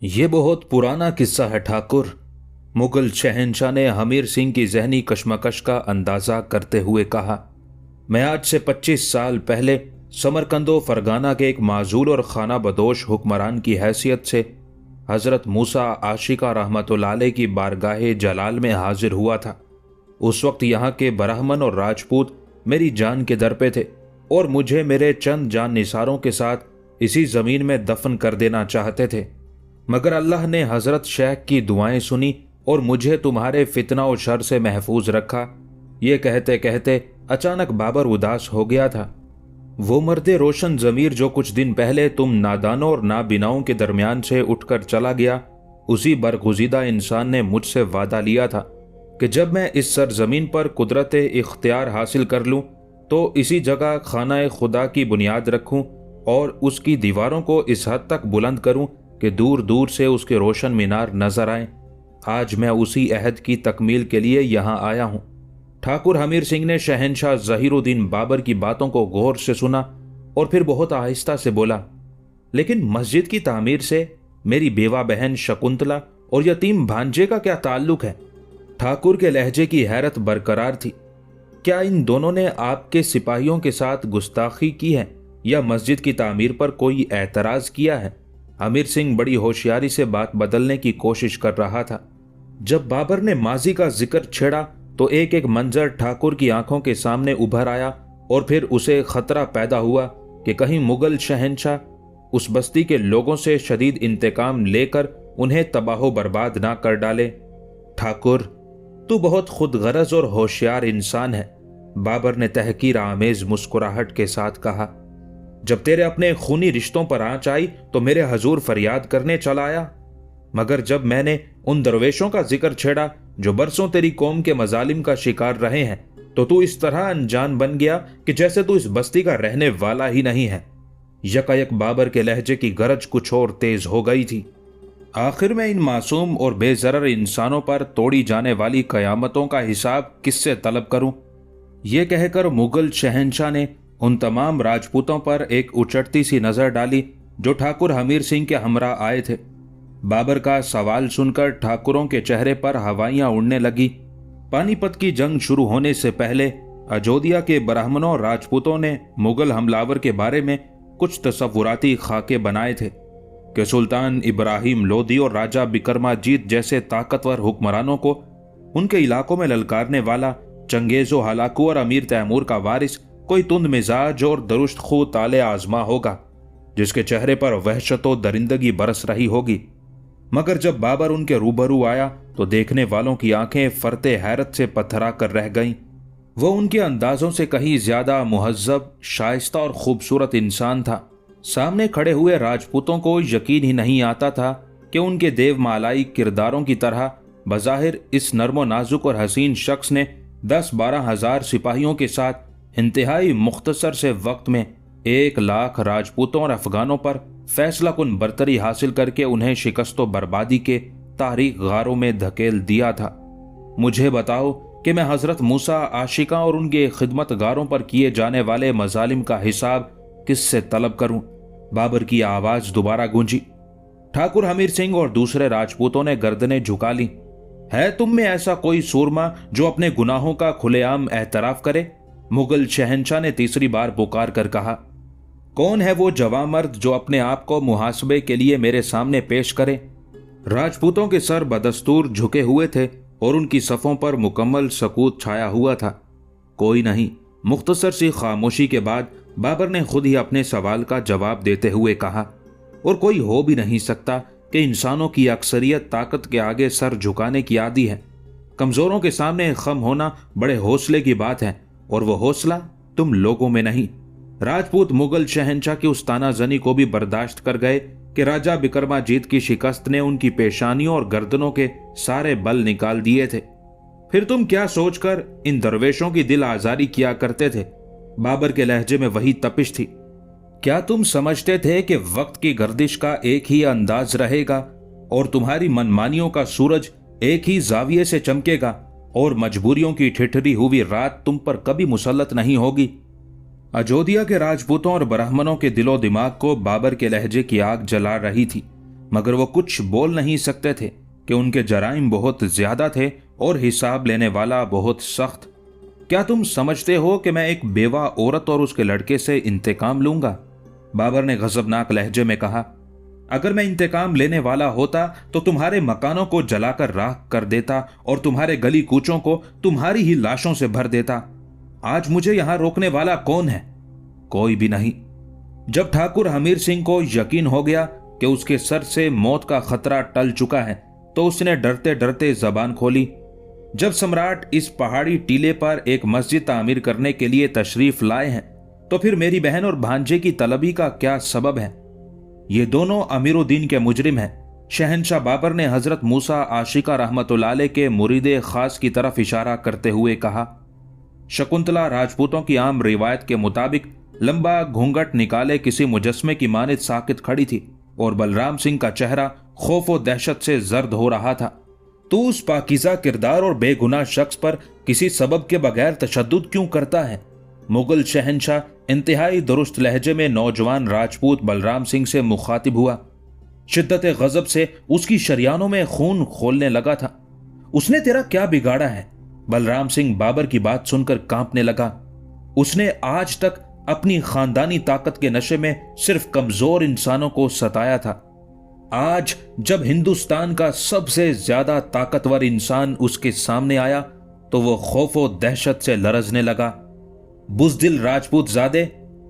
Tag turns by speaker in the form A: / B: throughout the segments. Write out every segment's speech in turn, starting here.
A: ये बहुत पुराना किस्सा है ठाकुर। मुगल शहंशाह ने हमीर सिंह की जहनी कशमकश का अंदाजा करते हुए कहा। मैं आज से 25 साल पहले समरकंदो फरगाना के एक माजूल और खाना बदोश हुक्मरान की हैसियत से हजरत मूसा आशिका रहमतुल्लाह अलैह की बारगाह जलाल में हाजिर हुआ था। उस वक्त यहाँ के ब्राह्मण और राजपूत मेरी जान के दर पे थे और मुझे मेरे चंद जान निसारों के साथ इसी जमीन में दफन कर देना चाहते थे, मगर अल्लाह ने हजरत शेख की दुआएं सुनी और मुझे तुम्हारे फितना और शर से महफूज रखा। ये कहते कहते अचानक बाबर उदास हो गया था। वो मर्दे रोशन जमीर जो कुछ दिन पहले तुम नादानों और नाबिनाओं के दरमियान से उठकर चला गया, उसी बरगुज़ीदा इंसान ने मुझसे वादा लिया था कि जब मैं इस सरजमीन पर कुदरत इख्तियार हासिल कर लूँ तो इसी जगह खाना खुदा की बुनियाद रखूँ और उसकी दीवारों को इस हद तक बुलंद करूँ कि दूर दूर से उसके रोशन मीनार नजर आए। आज मैं उसी अहद की तकमील के लिए यहाँ आया हूँ। ठाकुर हमीर सिंह ने शहंशाह ज़हीरुद्दीन बाबर की बातों को गौर से सुना और फिर बहुत आहिस्ता से बोला, लेकिन मस्जिद की तामीर से मेरी बेवा बहन शकुंतला और यतीम भांजे का क्या ताल्लुक है? ठाकुर के लहजे की हैरत बरकरार थी। क्या इन दोनों ने आपके सिपाहियों के साथ गुस्ताखी की है या मस्जिद की तामीर पर कोई एतराज किया है? हमीर सिंह बड़ी होशियारी से बात बदलने की कोशिश कर रहा था। जब बाबर ने माजी का जिक्र छेड़ा तो एक एक मंजर ठाकुर की आंखों के सामने उभर आया और फिर उसे खतरा पैदा हुआ कि कहीं मुगल शहंशाह उस बस्ती के लोगों से शदीद इंतकाम लेकर उन्हें तबाहो बर्बाद ना कर डाले। ठाकुर, तू बहुत खुदगरज और होशियार इंसान है, बाबर ने तहकीर आमेज मुस्कुराहट के साथ कहा। जब तेरे अपने खूनी रिश्तों पर आंच आई तो मेरे हजूर फरियाद करने चला आया, मगर जब मैंने उन दरवेशों का जिक्र छेड़ा जो बरसों तेरी कौम के मजालिम का शिकार रहे हैं तो तू इस तरह अनजान बन गया कि जैसे तू इस बस्ती का रहने वाला ही नहीं है। यकायक बाबर के लहजे की गरज कुछ और तेज हो गई थी। आखिर में इन मासूम और बेजरर इंसानों पर तोड़ी जाने वाली कयामतों का हिसाब किससे तलब करूं? यह कहकर मुगल शहंशाह ने उन तमाम राजपूतों पर एक उचटती सी नजर डाली जो ठाकुर हमीर सिंह के हमरा आए थे। बाबर का सवाल सुनकर ठाकुरों के चेहरे पर हवाइयां उड़ने लगी। पानीपत की जंग शुरू होने से पहले अयोध्या के ब्राह्मणों और राजपूतों ने मुगल हमलावर के बारे में कुछ तसव्वुराती खाके बनाए थे कि सुल्तान इब्राहिम लोदी और राजा बिक्रमाजीत जैसे ताकतवर हुक्मरानों को उनके इलाकों में ललकारने वाला चंगेजो हलाकू और अमीर तैमूर का वारिस कोई तुंद मिजाज और दुरुस्त खू ताले आजमा होगा जिसके चेहरे पर वहशतो दरिंदगी बरस रही होगी। मगर जब बाबर उनके रूबरू आया तो देखने वालों की आंखें फरते हैरत से पत्थरा कर रह गईं। वो उनके अंदाजों से कहीं ज्यादा मुहज्जब, शाइस्ता और खूबसूरत इंसान था। सामने खड़े हुए राजपूतों को यकीन ही नहीं आता था कि उनके देवमालाई किरदारों की तरह बज़ाहिर इस नर्मो नाजुक और हसीन शख्स ने 10-12 हजार सिपाहियों के साथ इंतहाई मुख्तसर से वक्त में 1 लाख राजपूतों और अफगानों पर फैसला कुन बरतरी हासिल करके उन्हें शिकस्तो बर्बादी के तारीख गारों में धकेल दिया था। मुझे बताओ कि मैं हजरत मूसा आशिका और उनके खिदमतगारों पर किए जाने वाले मजालिम का हिसाब किससे तलब करूं? बाबर की आवाज दोबारा गूंजी। ठाकुर हमीर सिंह और दूसरे राजपूतों ने गर्दनें झुका ली। है तुम में ऐसा कोई सूरमा जो अपने गुनाहों का खुलेआम एतराफ करे? मुगल शहंशाह ने तीसरी बार पुकार कर कहा। कौन है वो जवां मर्द जो अपने आप को मुहासबे के लिए मेरे सामने पेश करे? राजपूतों के सर बदस्तूर झुके हुए थे और उनकी सफों पर मुकम्मल सकूत छाया हुआ था। कोई नहीं। मुख्तसर सी खामोशी के बाद बाबर ने खुद ही अपने सवाल का जवाब देते हुए कहा, और कोई हो भी नहीं सकता कि इंसानों की अक्सरियत ताकत के आगे सर झुकाने की आदी है। कमजोरों के सामने खम होना बड़े हौसले की बात है और वो हौसला तुम लोगों में नहीं। राजपूत मुगल शहंशाह की उस तानाजनी को भी बर्दाश्त कर गए कि राजा बिक्रमाजीत की शिकस्त ने उनकी पेशानियों और गर्दनों के सारे बल निकाल दिए थे। फिर तुम क्या सोचकर इन दरवेशों की दिल आजारी किया करते थे? बाबर के लहजे में वही तपिश थी। क्या तुम समझते थे कि वक्त की गर्दिश का एक ही अंदाज रहेगा और तुम्हारी मनमानियों का सूरज एक ही जाविये से चमकेगा और मजबूरियों की ठिठरी हुई रात तुम पर कभी मुसल्लत नहीं होगी? अयोध्या के राजपूतों और ब्राह्मणों के दिलो दिमाग को बाबर के लहजे की आग जला रही थी, मगर वो कुछ बोल नहीं सकते थे कि उनके जराइम बहुत ज्यादा थे और हिसाब लेने वाला बहुत सख्त। क्या तुम समझते हो कि मैं एक बेवा औरत और उसके लड़के से इंतकाम लूंगा? बाबर ने गजबनाक लहजे में कहा। अगर मैं इंतकाम लेने वाला होता तो तुम्हारे मकानों को जलाकर राख कर देता और तुम्हारे गली कूचों को तुम्हारी ही लाशों से भर देता। आज मुझे यहां रोकने वाला कौन है? कोई भी नहीं। जब ठाकुर हमीर सिंह को यकीन हो गया कि उसके सर से मौत का खतरा टल चुका है तो उसने डरते डरते जबान खोली। जब सम्राट इस पहाड़ी टीले पर एक मस्जिद तामीर करने के लिए तशरीफ लाए हैं तो फिर मेरी बहन और भांजे की तलबी का क्या सबब है? ये दोनों अमीरुद्दीन के मुजरिम हैं। शहंशाह बाबर ने हजरत मूसा आशिका रहमतुल्लाह अलैह के मुरीदे खास की तरफ इशारा करते हुए कहा। शकुंतला राजपूतों की आम रिवायत के मुताबिक लंबा घूंघट निकाले किसी मुजस्मे की मानित साकित खड़ी थी और बलराम सिंह का चेहरा खौफ और दहशत से जर्द हो रहा था। तू उस पाकीज़ा किरदार और बेगुनाह शख्स पर किसी सबब के बगैर तशद्दुद क्यों करता है? मुगल शहंशाह इंतहाई दुरुस्त लहजे में नौजवान राजपूत बलराम सिंह से मुखातिब हुआ। शिद्दत गजब से उसकी शरियानों में खून खोलने लगा था। उसने तेरा क्या बिगाड़ा है? बलराम सिंह बाबर की बात सुनकर कांपने लगा। उसने आज तक अपनी खानदानी ताकत के नशे में सिर्फ कमजोर इंसानों को सताया था। आज जब हिंदुस्तान का सबसे ज्यादा ताकतवर इंसान उसके सामने आया तो वो खौफ और दहशत से लरजने लगा। बुज़दिल राजपूत ज़ादे,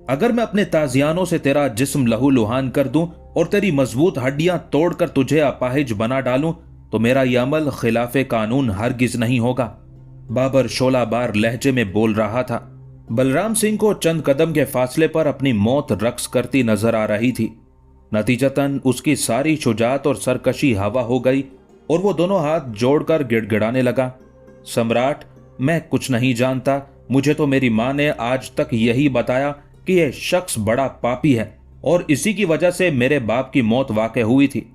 A: अगर मैं अपने ताजियानों से तेरा जिस्म लहू लुहान कर दूं और तेरी मजबूत हड्डियां तोड़कर तुझे अपाहिज बना डालूं तो मेरा यह अमल खिलाफे कानून हरगिज नहीं होगा। बाबर शोलाबार लहजे में बोल रहा था। बलराम सिंह को चंद कदम के फासले पर अपनी मौत रक्स करती नजर आ रही थी। नतीजतन उसकी सारी शुजात और सरकशी हवा हो गई और वो दोनों हाथ जोड़कर गिड़गिड़ाने लगा। सम्राट, मैं कुछ नहीं जानता। मुझे तो मेरी मां ने आज तक यही बताया कि यह शख्स बड़ा पापी है और इसी की वजह से मेरे बाप की मौत वाक़ हुई थी।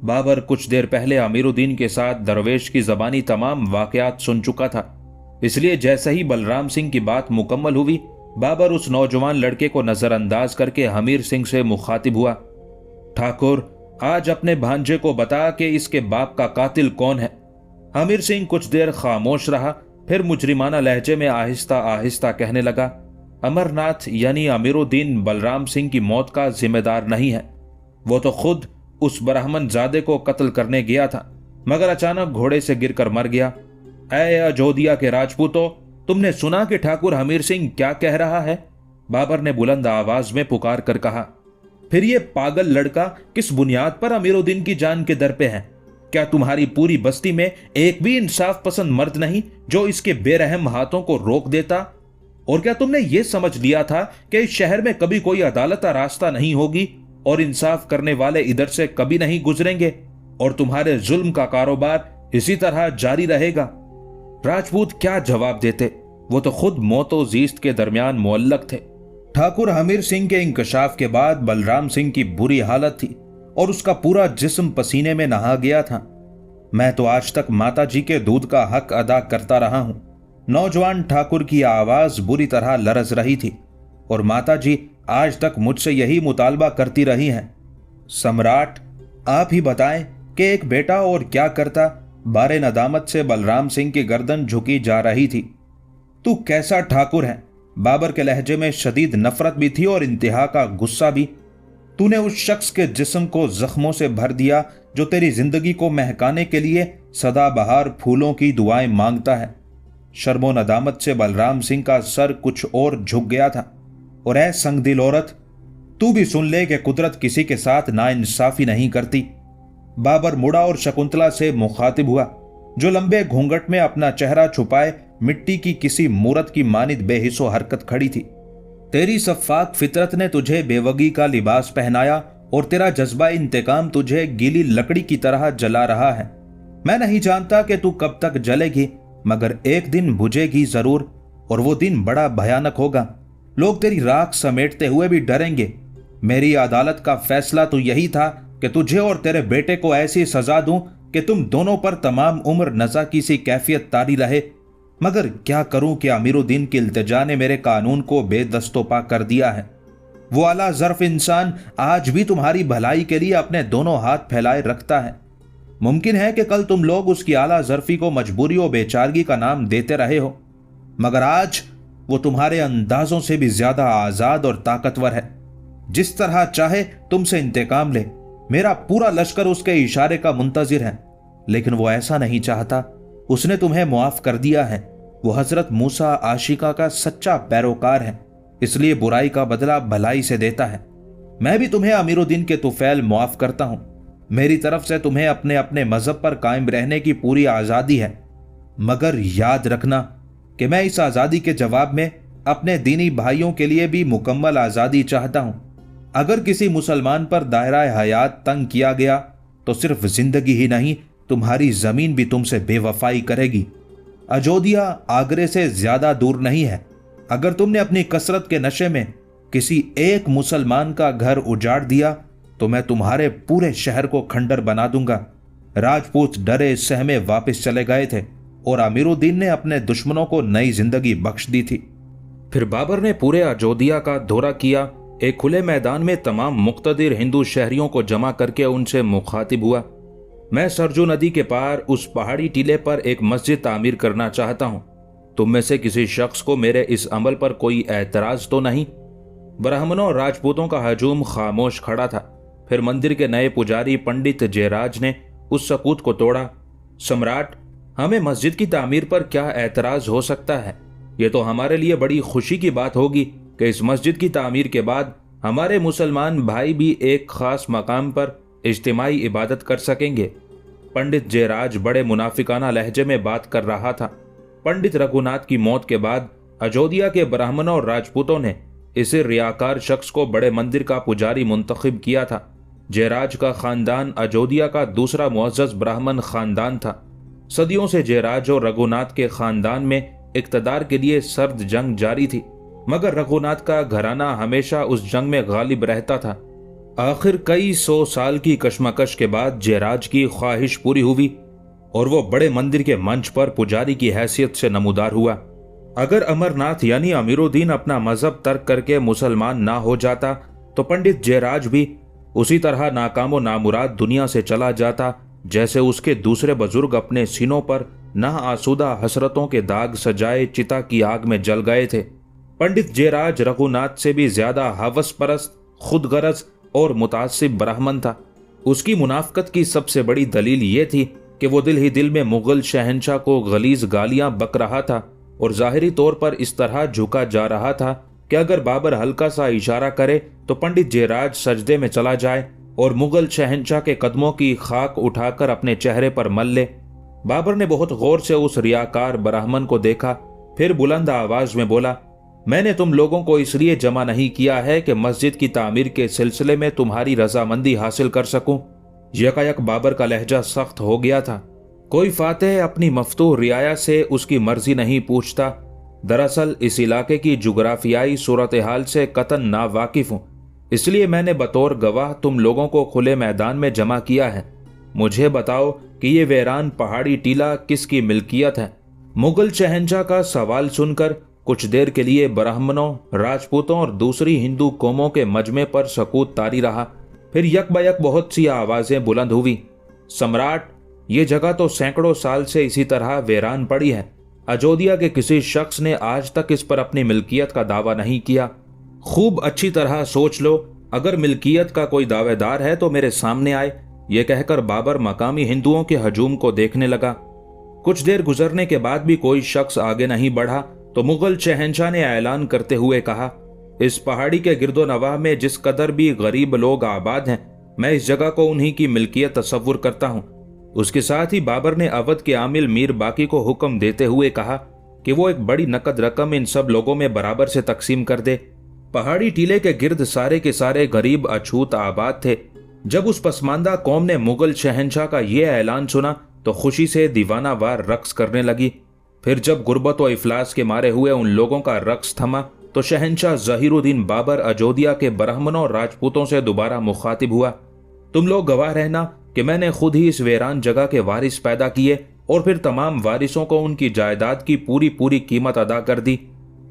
A: बाबर कुछ देर पहले अमीरुद्दीन के साथ दरवेश की ज़बानी तमाम वाक़यात सुन चुका था, इसलिए जैसे ही बलराम सिंह की बात मुकम्मल हुई बाबर उस नौजवान लड़के को नज़रअंदाज करके हमीर सिंह से मुखातिब हुआ। ठाकुर, आज अपने भांजे को बता कि इसके बाप का कातिल कौन है। हमीर सिंह कुछ देर खामोश रहा, फिर मुजरिमाना लहजे में आहिस्ता आहिस्ता कहने लगा, अमरनाथ यानी अमीरुद्दीन बलराम सिंह की मौत का जिम्मेदार नहीं है। वो तो खुद उस ब्राह्मण जादे को कत्ल करने गया था मगर अचानक घोड़े से गिरकर मर गया। ऐ अयोध्या के राजपूतों, तुमने सुना कि ठाकुर हमीर सिंह क्या कह रहा है? बाबर ने बुलंद आवाज में पुकार कर कहा। फिर ये पागल लड़का किस बुनियाद पर अमीरुद्दीन की जान के दर पे है? क्या तुम्हारी पूरी बस्ती में एक भी इंसाफ पसंद मर्द नहीं जो इसके बेरहम हाथों को रोक देता? और क्या तुमने ये समझ लिया था कि इस शहर में कभी कोई अदालत का रास्ता नहीं होगी और इंसाफ करने वाले इधर से कभी नहीं गुजरेंगे और तुम्हारे जुल्म का कारोबार इसी तरह जारी रहेगा? राजपूत क्या जवाब देते? वो तो खुद मौतो जीस्त के दरमियान मुअल्लक थे। ठाकुर हमीर सिंह के इंकशाफ के बाद बलराम सिंह की बुरी हालत थी और उसका पूरा जिस्म पसीने में नहा गया था। मैं तो आज तक माता जी के दूध का हक अदा करता रहा हूं। नौजवान ठाकुर की आवाज बुरी तरह लरज रही थी और माता जी आज तक मुझसे यही मुतालबा करती रही हैं। सम्राट, आप ही बताएं कि एक बेटा और क्या करता? बारे नदामत से बलराम सिंह की गर्दन झुकी जा रही थी। तू कैसा ठाकुर है? बाबर के लहजे में शदीद नफरत भी थी और इंतहा का गुस्सा भी। तूने उस शख्स के जिस्म को जख्मों से भर दिया जो तेरी जिंदगी को महकाने के लिए सदाबहार फूलों की दुआएं मांगता है। शर्मो नदामत से बलराम सिंह का सर कुछ और झुक गया था। और ऐ संगदिल औरत, तू भी सुन ले कि कुदरत किसी के साथ नाइंसाफी नहीं करती। बाबर मुड़ा और शकुंतला से मुखातिब हुआ जो लंबे घूंघट में अपना चेहरा छुपाए मिट्टी की किसी मूरत की मानिद बेहिसो हरकत खड़ी थी। तेरी सफ़ाक फितरत ने तुझे बेवगी का लिबास पहनाया और तेरा जज्बा इंतकाम तुझे गीली लकड़ी की तरह जला रहा है। मैं नहीं जानता कि तू कब तक जलेगी, मगर एक दिन बुझेगी जरूर और वो दिन बड़ा भयानक होगा। लोग तेरी राख समेटते हुए भी डरेंगे। मेरी अदालत का फैसला तो यही था कि तुझे और तेरे बेटे को ऐसी सजा दूं कि तुम दोनों पर तमाम उम्र नज़ा की सी कैफियत तारी रहे। मगर क्या करूं कि अमीरुद्दीन की इल्तिजा ने मेरे कानून को बेदस्तोपा कर दिया है। वो आला ज़र्फ इंसान आज भी तुम्हारी भलाई के लिए अपने दोनों हाथ फैलाए रखता है। मुमकिन है कि कल तुम लोग उसकी आला ज़र्फी को मजबूरी और बेचारगी का नाम देते रहे हो, मगर आज वो तुम्हारे अंदाजों से भी ज्यादा आजाद और ताकतवर है। जिस तरह चाहे तुमसे इंतकाम ले। मेरा पूरा लश्कर उसके इशारे का मुंतजिर है, लेकिन वो ऐसा नहीं चाहता। उसने तुम्हें मुआफ कर दिया है। वो हजरत मूसा आशिका का सच्चा पैरोकार है, इसलिए बुराई का बदला भलाई से देता है। मैं भी तुम्हें अमीरुद्दीन के तुफैल मुआफ करता हूं। मेरी तरफ से तुम्हें अपने अपने मजहब पर कायम रहने की पूरी आजादी है, मगर याद रखना कि मैं इस आजादी के जवाब में अपने दीनी भाइयों के लिए भी मुकम्मल आजादी चाहता हूं। अगर किसी मुसलमान पर दायरा हयात तंग किया गया तो सिर्फ जिंदगी ही नहीं, तुम्हारी जमीन भी तुमसे बेवफाई करेगी। अयोध्या आगरे से ज्यादा दूर नहीं है। अगर तुमने अपनी कसरत के नशे में किसी एक मुसलमान का घर उजाड़ दिया तो मैं तुम्हारे पूरे शहर को खंडर बना दूंगा। राजपूत डरे सहमे वापस चले गए थे और अमीरुद्दीन ने अपने दुश्मनों को नई जिंदगी बख्श दी थी। फिर बाबर ने पूरे अयोध्या का दौरा किया। एक खुले मैदान में तमाम मुक्तदिर हिंदू शहरियों को जमा करके उनसे मुखातिब हुआ। मैं सरजू नदी के पार उस पहाड़ी टीले पर एक मस्जिद तामीर करना चाहता हूं। तुम में से किसी शख्स को मेरे इस अमल पर कोई एतराज तो नहीं? ब्राह्मणों और राजपूतों का हजूम खामोश खड़ा था। फिर मंदिर के नए पुजारी पंडित जयराज ने उस सकूत को तोड़ा। सम्राट, हमें मस्जिद की तामीर पर क्या एतराज हो सकता है? यह तो हमारे लिए बड़ी खुशी की बात होगी कि इस मस्जिद की तामीर के बाद हमारे मुसलमान भाई भी एक खास मकाम पर इज्तिमाई इबादत कर सकेंगे। पंडित जयराज बड़े मुनाफिकाना लहजे में बात कर रहा था। पंडित रघुनाथ की मौत के बाद अयोध्या के ब्राह्मणों और राजपूतों ने इसे रियाकार शख्स को बड़े मंदिर का पुजारी मुंतखब किया था। जयराज का खानदान अयोध्या का दूसरा मुअज़्ज़ज़ ब्राह्मण खानदान था। सदियों से जयराज और रघुनाथ के खानदान में इक़्तिदार के लिए सर्द जंग जारी थी, मगर रघुनाथ का घराना हमेशा उस जंग में गालिब रहता था। आखिर कई 100 साल की कशमकश के बाद जयराज की ख्वाहिश पूरी हुई और वो बड़े मंदिर के मंच पर पुजारी की हैसियत से नमूदार हुआ। अगर अमरनाथ यानी अमीरुद्दीन अपना मजहब तर्क करके मुसलमान ना हो जाता तो पंडित जयराज भी उसी तरह नाकामो नामुराद दुनिया से चला जाता जैसे उसके दूसरे बुजुर्ग अपने सीनों पर ना आसूदा हसरतों के दाग सजाए चिता की आग में जल गए थे। पंडित जयराज रघुनाथ से भी ज्यादा हवस परस्त, खुदगरज और मुतासिब ब्राह्मण था। उसकी मुनाफकत की सबसे बड़ी दलील ये थी कि वो दिल ही दिल में मुगल शहंशाह को गलीज गालियां बक रहा था और जाहिरी तौर पर इस तरह झुका जा रहा था कि अगर बाबर हल्का सा इशारा करे तो पंडित जयराज सजदे में चला जाए और मुगल शहंशाह के कदमों की खाक उठाकर अपने चेहरे पर मल ले। बाबर ने बहुत गौर से उस रियाकार ब्राह्मण को देखा, फिर बुलंद आवाज में बोला, मैंने तुम लोगों को इसलिए जमा नहीं किया है कि मस्जिद की तामीर के सिलसिले में तुम्हारी रजामंदी हासिल कर सकूं। यकायक बाबर का लहजा सख्त हो गया था। कोई फातेह अपनी मफ्तूह रियाया से उसकी मर्जी नहीं पूछता। दरअसल इस इलाके की जुग्राफियाई सूरत हाल से कतन ना वाकिफ हूं, इसलिए मैंने बतौर गवाह तुम लोगों को खुले मैदान में जमा किया है। मुझे बताओ कि ये वीरान पहाड़ी टीला किसकी मिल्कियत है? मुगल शहंशाह का सवाल सुनकर कुछ देर के लिए ब्राह्मणों, राजपूतों और दूसरी हिंदू कौमों के मजमे पर सकूत तारी रहा। फिर यकबयक बहुत सी आवाजें बुलंद हुई। सम्राट, ये जगह तो सैकड़ों साल से इसी तरह वीरान पड़ी है। अयोध्या के किसी शख्स ने आज तक इस पर अपनी मिल्कियत का दावा नहीं किया। खूब अच्छी तरह सोच लो, अगर मिल्कियत का कोई दावेदार है तो मेरे सामने आए। यह कहकर बाबर मकामी हिंदुओं के हजूम को देखने लगा। कुछ देर गुजरने के बाद भी कोई शख्स आगे नहीं बढ़ा तो मुगल शहंशाह ने ऐलान करते हुए कहा, इस पहाड़ी के गिरदो नवाह में जिस कदर भी गरीब लोग आबाद हैं, मैं इस जगह को उन्हीं की मिल्कियत तस्वुर करता हूँ। उसके साथ ही बाबर ने अवध के आमिल मीर बाकी को हुक्म देते हुए कहा कि वो एक बड़ी नकद रकम इन सब लोगों में बराबर से तकसीम कर दे। पहाड़ी टीले के गिर्द सारे के सारे गरीब अछूत आबाद थे। जब उस पसमानदा कौम ने मुगल शहंशाह का ये ऐलान सुना तो खुशी से दीवाना वार रक्स करने लगी। फिर जब गुर्बत व इफलास के मारे हुए उन लोगों का रक्स थमा तो शहंशाह ज़हीरुद्दीन बाबर अयोध्या के ब्राह्मणों और राजपूतों से दोबारा मुखातिब हुआ, तुम लोग गवाह रहना कि मैंने खुद ही इस वीरान जगह के वारिस पैदा किए और फिर तमाम वारिसों को उनकी जायदाद की पूरी पूरी कीमत अदा कर दी।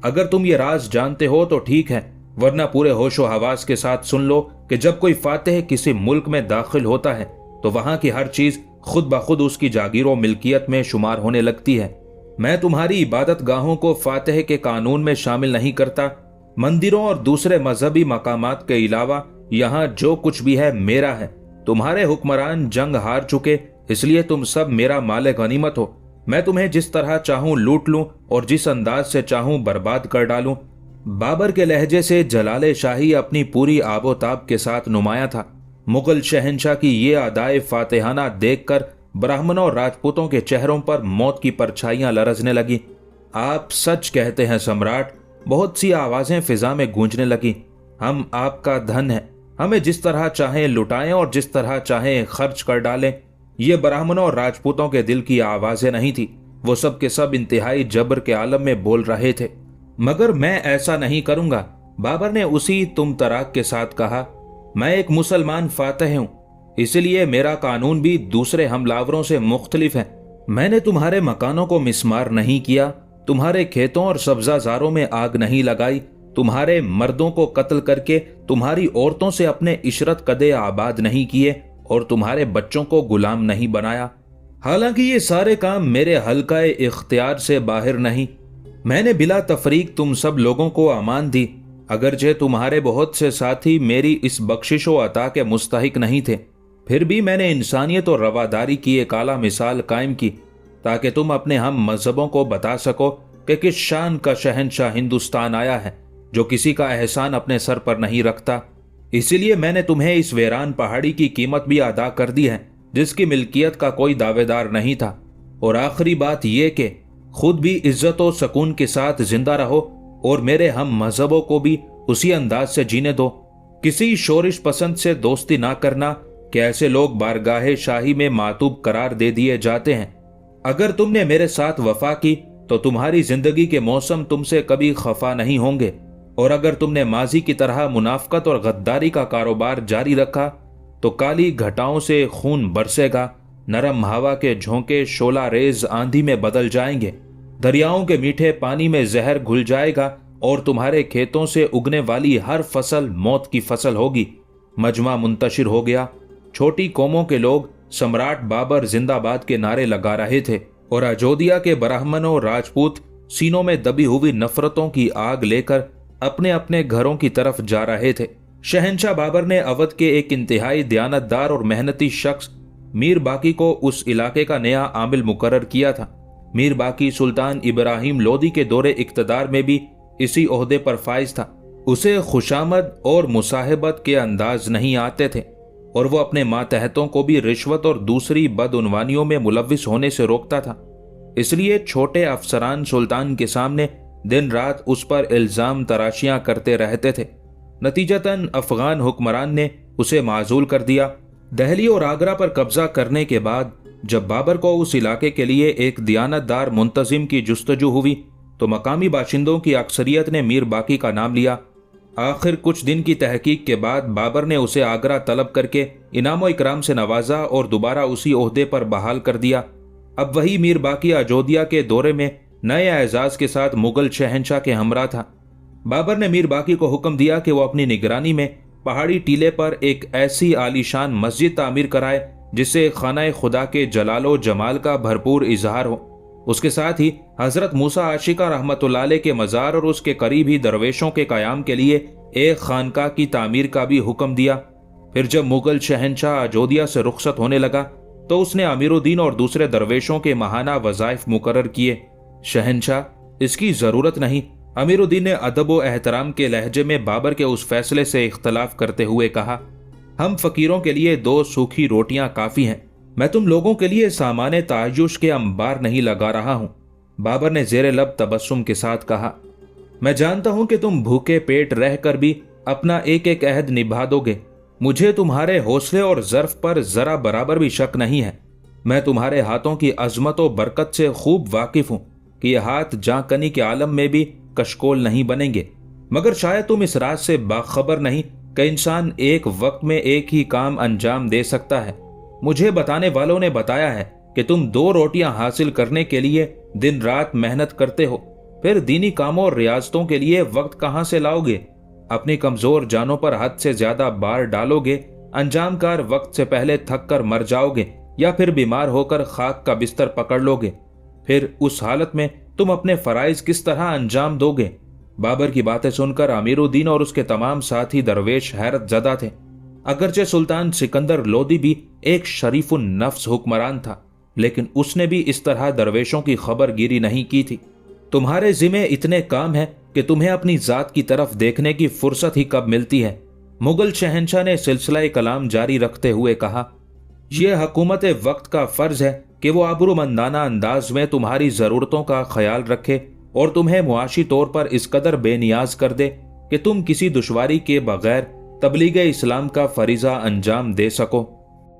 A: अगर तुम ये राज जानते हो तो ठीक है, वरना पूरे होशो हवास के साथ सुन लो कि जब कोई फातेह किसी मुल्क में दाखिल होता है तो वहां की हर चीज खुद ब खुद उसकी जागीर व मिल्कियत में शुमार होने लगती है। मैं तुम्हारी इबादत गाहों को फातेह के कानून में शामिल नहीं करता। मंदिरों और दूसरे मजहबी मकामात के अलावा यहाँ जो कुछ भी है मेरा है। तुम्हारे हुक्मरान जंग हार चुके, इसलिए तुम सब मेरा माले गनीमत हो। मैं तुम्हें जिस तरह चाहूं लूट लूं और जिस अंदाज से चाहूं बर्बाद कर डालूं। बाबर के लहजे से जलाले शाही अपनी पूरी आबोताब के साथ नुमाया था। मुगल शहंशाह की ये अदाए फातेहाना देखकर ब्राह्मणों और राजपूतों के चेहरों पर मौत की परछाइयां लरजने लगी। आप सच कहते हैं सम्राट, बहुत सी आवाजें फिजा में गूंजने लगी। हम आपका धन है, हमें जिस तरह चाहें लुटाएं और जिस तरह चाहें खर्च कर डालें। ये ब्राह्मणों और राजपूतों के दिल की आवाजें नहीं थी, वो सब के सब इंतहाई जबर के आलम में बोल रहे थे। मगर मैं ऐसा नहीं करूंगा, बाबर ने उसी तुम तराक के साथ कहा। मैं एक मुसलमान फातेह हूं, इसलिए मेरा कानून भी दूसरे हमलावरों से मुख्तलिफ है। मैंने तुम्हारे मकानों को मिस्मार नहीं किया, तुम्हारे खेतों और सब्जाजारों में आग नहीं लगाई, तुम्हारे मर्दों को कत्ल करके तुम्हारी औरतों से अपने इशरत कदे आबाद नहीं किए और तुम्हारे बच्चों को गुलाम नहीं बनाया। हालांकि ये सारे काम मेरे हल्काए इख्तियार से बाहर नहीं। मैंने बिला तफरीक तुम सब लोगों को अमान दी, अगरचे तुम्हारे बहुत से साथी मेरी इस बख्शिशो अता के मुस्तहिक नहीं थे, फिर भी मैंने इंसानियत और रवादारी की एक आला मिसाल कायम की ताकि तुम अपने हम मजहबों को बता सको कि किस शान का शहंशाह हिंदुस्तान आया है जो किसी का एहसान अपने सर पर नहीं रखता। इसीलिए मैंने तुम्हें इस वेरान पहाड़ी की कीमत भी अदा कर दी है जिसकी मिल्कियत का कोई दावेदार नहीं था। और आखिरी बात यह कि खुद भी इज्जत और सुकून के साथ जिंदा रहो और मेरे हम मजहबों को भी उसी अंदाज से जीने दो। किसी शोरिश पसंद से दोस्ती ना करना कि ऐसे लोग बारगाहे शाही में मातूब करार दे दिए जाते हैं। अगर तुमने मेरे साथ वफा की तो तुम्हारी जिंदगी के मौसम तुमसे कभी खफा नहीं होंगे, और अगर तुमने माजी की तरह मुनाफकत और गद्दारी का कारोबार जारी रखा तो काली घटाओं से खून बरसेगा, नरम हवा के झोंके शोला रेज आंधी में बदल जाएंगे, दरियाओं के मीठे पानी में जहर घुल जाएगा और तुम्हारे खेतों से उगने वाली हर फसल मौत की फसल होगी। मजमा मुंतशिर हो गया। छोटी कौमों के लोग सम्राट बाबर जिंदाबाद के नारे लगा रहे थे और अयोध्या के ब्राह्मणों राजपूत सीनों में दबी हुई नफरतों की आग लेकर अपने अपने घरों की तरफ जा रहे थे। शहंशाह बाबर ने अवध के एक इंतहाई दयानतदार और मेहनती शख्स मीर बाकी को उस इलाके का नया आमिल मुकर्रर किया था। मीर बाकी सुल्तान इब्राहिम लोदी के दौरे इक्तदार में भी इसी ओहदे पर फाइज था। उसे खुशामद और मुसाहिबत के अंदाज नहीं आते थे और वो अपने मातहतों को भी रिश्वत और दूसरी बदउनवानियों में मुलविस होने से रोकता था। इसलिए छोटे अफसरान सुल्तान के सामने दिन रात उस पर इल्जाम तराशियां करते रहते थे। नतीजतन अफगान हुक्मरान ने उसे माजूल कर दिया। दहली और आगरा पर कब्जा करने के बाद जब बाबर को उस इलाके के लिए एक दियानतदार मुंतजिम की जुस्तजू हुई तो मकामी बाशिंदों की अक्सरियत ने मीर बाकी का नाम लिया। आखिर कुछ दिन की तहकीक के बाद बाबर ने उसे आगरा तलब करके इनाम इकराम से नवाजा और दोबारा उसी ओहदे पर बहाल कर दिया। अब वही मीर बाकी अयोध्या के दौरे में नए एजाज के साथ मुगल शहंशाह के हमरा था। बाबर ने मीर बाकी को हुक्म दिया कि वो अपनी निगरानी में पहाड़ी टीले पर एक ऐसी आलीशान मस्जिद तामीर कराए जिससे खाना खुदा के जलालो जमाल का भरपूर इजहार हो। उसके साथ ही हजरत मूसा आशिका रहमतुल्लाह अलैह के मज़ार और उसके करीब ही दरवेशों के क़याम के लिए एक खानका की तामीर का भी हुक्म दिया। फिर जब मुगल शहंशाह अयोध्या से रुखसत होने लगा तो उसने अमीरुद्दीन और दूसरे दरवेशों के महाना वज़ाइफ मुकर्रर किए। शहंशाह, इसकी ज़रूरत नहीं। अमीरुद्दीन ने अदब व एहतराम के लहजे में बाबर के उस फैसले से इख्तलाफ करते हुए कहा, हम फकीरों के लिए 2 सूखी रोटियां काफ़ी हैं। मैं तुम लोगों के लिए सामाने तायुश के अंबार नहीं लगा रहा हूं। बाबर ने जेरे लब तबस्सुम के साथ कहा, मैं जानता हूं कि तुम भूखे पेट रहकर भी अपना एक एक अहद निभा दोगे। मुझे तुम्हारे हौसले और ज़र्फ पर जरा बराबर भी शक नहीं है। मैं तुम्हारे हाथों की अजमत व बरकत से खूब वाकिफ हूं कि ये हाथ जांकनी के आलम में भी कशकोल नहीं बनेंगे। मगर शायद तुम इस राज से बाखबर नहीं कि इंसान एक वक्त में एक ही काम अंजाम दे सकता है। मुझे बताने वालों ने बताया है कि तुम 2 रोटियां हासिल करने के लिए दिन रात मेहनत करते हो, फिर दीनी कामों और रियाजतों के लिए वक्त कहां से लाओगे? अपनी कमजोर जानों पर हद से ज्यादा बार डालोगे, अंजामकार वक्त से पहले थक कर मर जाओगे या फिर बीमार होकर खाक का बिस्तर पकड़ लोगे। फिर उस हालत में तुम अपने फराइज किस तरह अंजाम दोगे? बाबर की बातें सुनकर अमीरुद्दीन और उसके तमाम साथी दरवेश हैरत ज़दा थे। अगरचे सुल्तान सिकंदर लोदी भी एक शरीफुन नफ्स हुक्मरान था, लेकिन उसने भी इस तरह दरवेशों की खबरगिरी नहीं की थी। तुम्हारे जिम्मे इतने काम हैं कि तुम्हें अपनी जात की तरफ देखने की फुर्सत ही कब मिलती है। मुगल शहंशाह ने सिलसिला कलाम जारी रखते हुए कहा, यह हुकूमत वक्त का फर्ज है कि वो आबरूमंदाना अंदाज में तुम्हारी ज़रूरतों का ख्याल रखे और तुम्हें मुआशी तौर पर इस कदर बेनियाज कर दे कि तुम किसी दुश्वारी के बगैर तबलीग इस्लाम का फरीज़ा अंजाम दे सको।